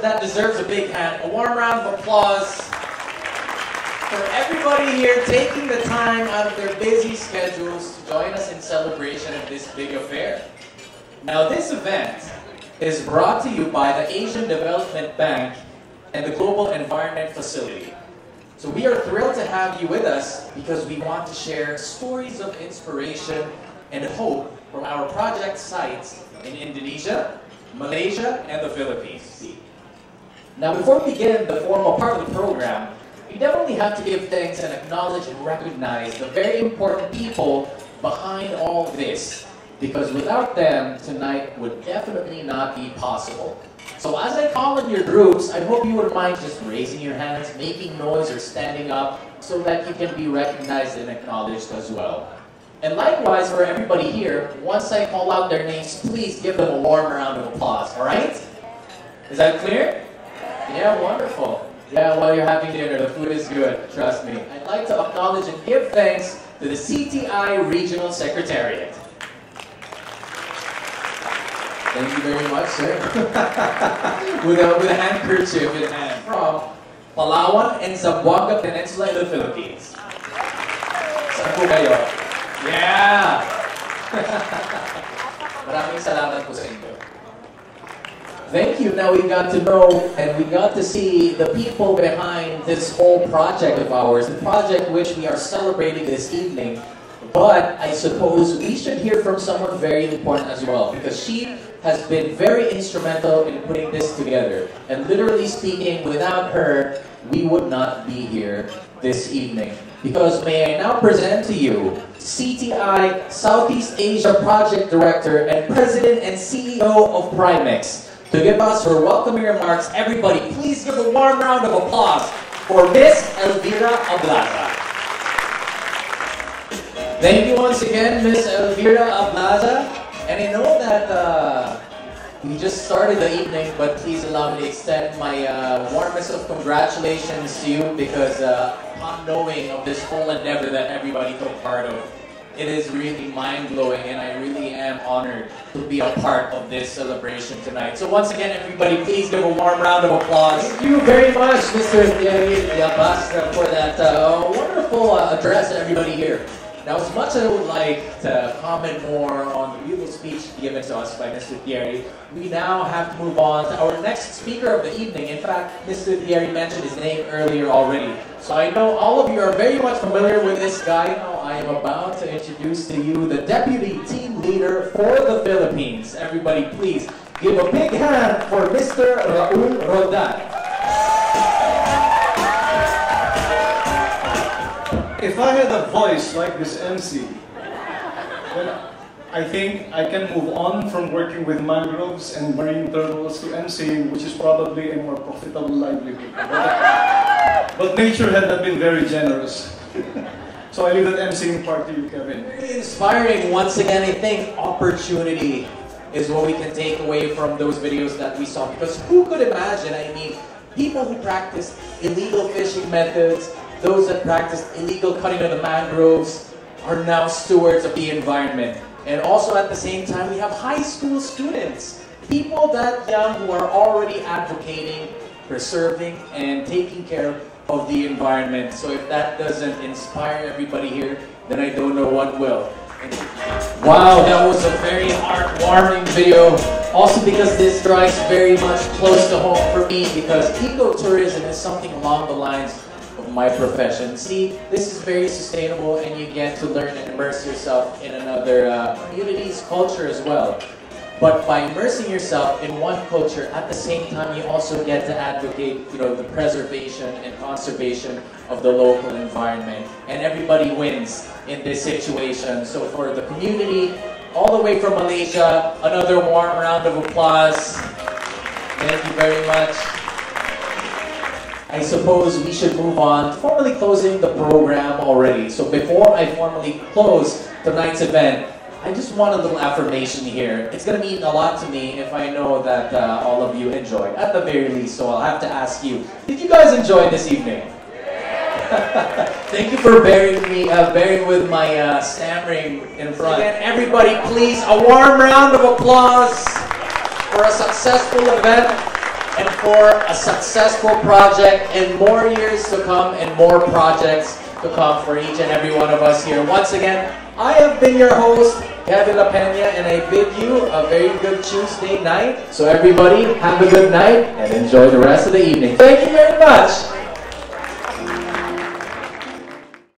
that deserves a big hand. A warm round of applause for everybody here taking the time out of their busy schedules to join us in celebration of this big affair. Now, this event is brought to you by the Asian Development Bank and the Globa Environment Facility. So we are thrilled to have you with us because we want to share stories of inspiration and hope from our project sites in Indonesia, Malaysia, and the Philippines. Now, before we begin the formal part of the program, we definitely have to give thanks and acknowledge and recognize the very important people behind all this, because without them, tonight would definitely not be possible. So as I call in your groups, I hope you wouldn't mind just raising your hands, making noise, or standing up so that you can be recognized and acknowledged as well. And likewise, for everybody here, once I call out their names, please give them a warm round of applause, all right? Is that clear? Yeah, wonderful. Yeah, while you're having dinner, the food is good, trust me. I'd like to acknowledge and give thanks to the CTI Regional Secretariat. Thank you very much, sir. with a handkerchief in hand from Palawan and Zamboanga Peninsula in the Philippines. Saan po kayo? Yeah! Maraming salamat po sa inyo. Thank you. Now we got to know and we got to see the people behind this whole project of ours, the project which we are celebrating this evening. But I suppose we should hear from someone very important as well, because she has been very instrumental in putting this together. And literally speaking, without her, we would not be here this evening. Because may I now present to you CTI Southeast Asia Project Director and President and CEO of Primex. To give us her welcoming remarks, everybody please give a warm round of applause for Miss Elvira Ablaza. Thank you once again, Miss Elvira Ablaza. And I know that we just started the evening, but please allow me to extend my warmest of congratulations to you, because upon knowing of this whole endeavor that everybody took part of, it is really mind-blowing, and I really am honored to be a part of this celebration tonight. So once again, everybody, please give a warm round of applause. Thank you very much, Mr. Thierry Ablaza, for that wonderful address to everybody here. Now, as much as I would like to comment more on the beautiful speech given to us by Mr. Thierry, we now have to move on to our next speaker of the evening. In fact, Mr. Thierry mentioned his name earlier already. So I know all of you are very much familiar with this guy. Now I am about to introduce to you the Deputy Team Leader for the Philippines. Everybody, please give a big hand for Mr. Raul Rodan. If I had a voice like this MC, then I think I can move on from working with mangroves and marine turtles to MCing, which is probably a more profitable livelihood. But nature had not been very generous. So I leave that MCing part to you, Kevin. Very inspiring. Once again, I think opportunity is what we can take away from those videos that we saw. Because who could imagine, I mean, people who practice illegal fishing methods, those that practice illegal cutting of the mangroves are now stewards of the environment. And also at the same time, we have high school students, people that young who are already advocating, preserving, and taking care of the environment. So if that doesn't inspire everybody here, then I don't know what will. Wow, that was a very heartwarming video. Also because this strikes very much close to home for me, because ecotourism is something along the lines of my profession. See, this is very sustainable, and you get to learn and immerse yourself in another community's culture as well. But by immersing yourself in one culture, at the same time, you also get to advocate, the preservation and conservation of the local environment. And everybody wins in this situation. So for the community, all the way from Malaysia, another warm round of applause. Thank you very much. I suppose we should move on to formally closing the program already. So before I formally close tonight's event, I just want a little affirmation here. It's going to mean a lot to me if I know that all of you enjoyed, at the very least. So I'll have to ask you, did you guys enjoy this evening? Thank you for bearing with my stammering in front. Again, everybody, please, a warm round of applause for a successful event. and for a successful project and more years to come and more projects to come for each and every one of us here. Once again, I have been your host, Kevin Lapena, and I bid you a very good Tuesday night. So everybody, have a good night and enjoy the rest of the evening. Thank you very much.